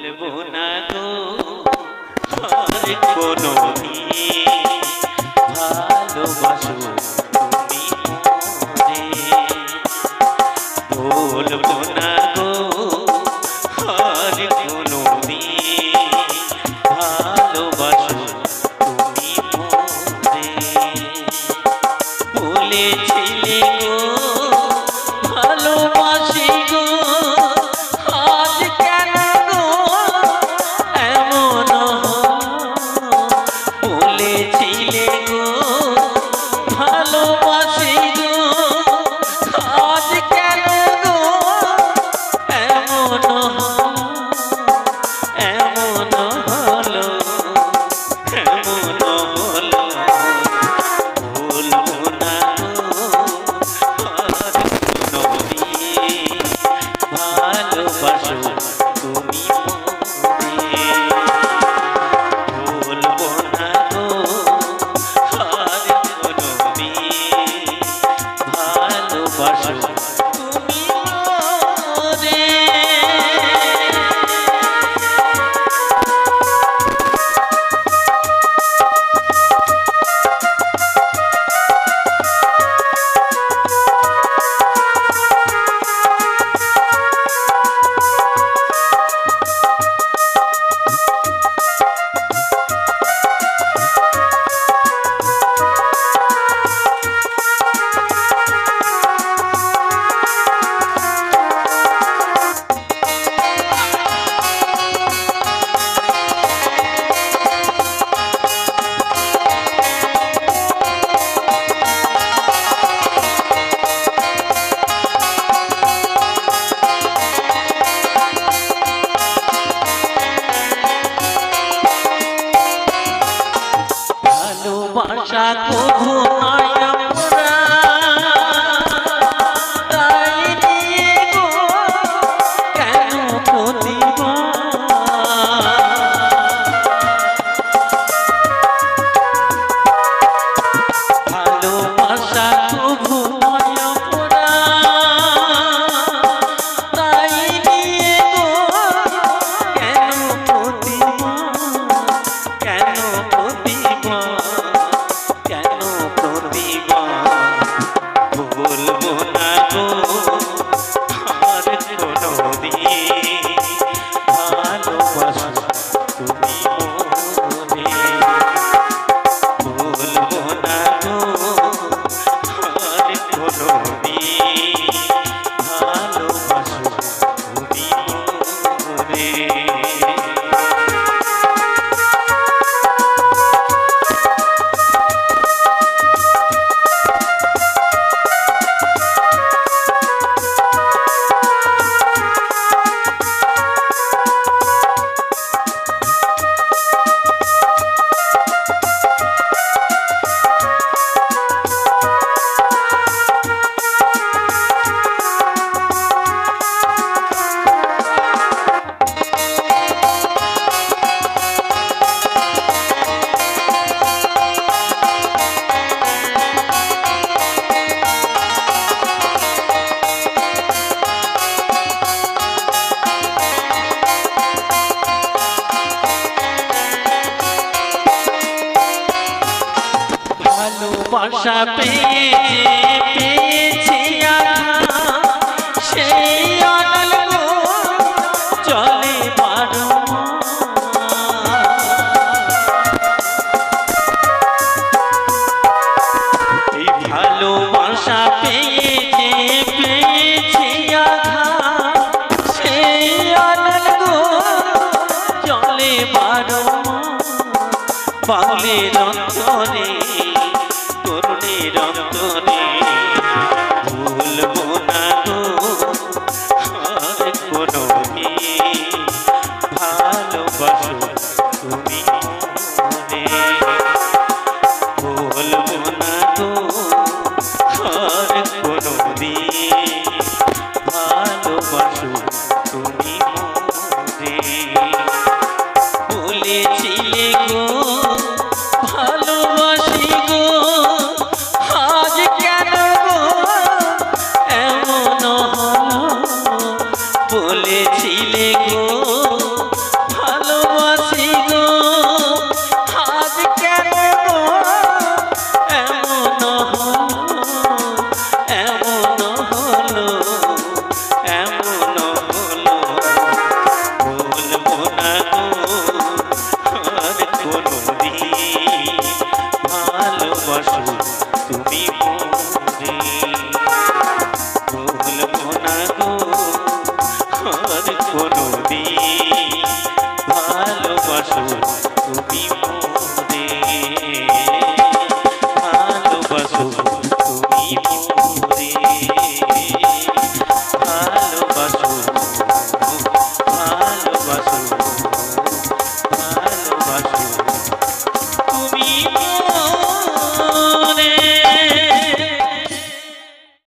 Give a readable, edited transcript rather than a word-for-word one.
ভুলবো না গো আর কোনো ভালোবাসো তুমি মোরে ভুলবো না গো আর কোনো ভালোবাসো তুমি মোরে বলেছিলে গো ভালোবাসি গো আজ কেন গো এমন বলেছিলে গো ভালোবাসি গো আজ কেন গো এমন হলো ভুলবো না ভালোবাসো তুমি ভুলবো না গো আর কোনো ভালোবাসো তুমি মোরে ভালোবাসা কভু নয় আমরা তাই নিয়ে গো কেন ভালোবাসা কভু নয় আমরা তাই নিয়ে গো কেন ভুলবো না গো আর কোনো ভালোবাসো তুমি মোরে ভুলবো না গো আর কোনো ভালোবাসো তুমি মোরে ভালোবাসা পেয়েছি সেই অনল চলে পারো এই ভালোবাসা পেয়েছি সেই অনল চলে পারো পাগলের অন্তরে তরুণের অন্তরে ভুলবো না গো আর কোনো ভালোবাসো তুমি মোরে ভুলবো না গো আর কোনো ভালোবাসো তুমি মোরে বলেছিলে গো ভালোবাসি না গো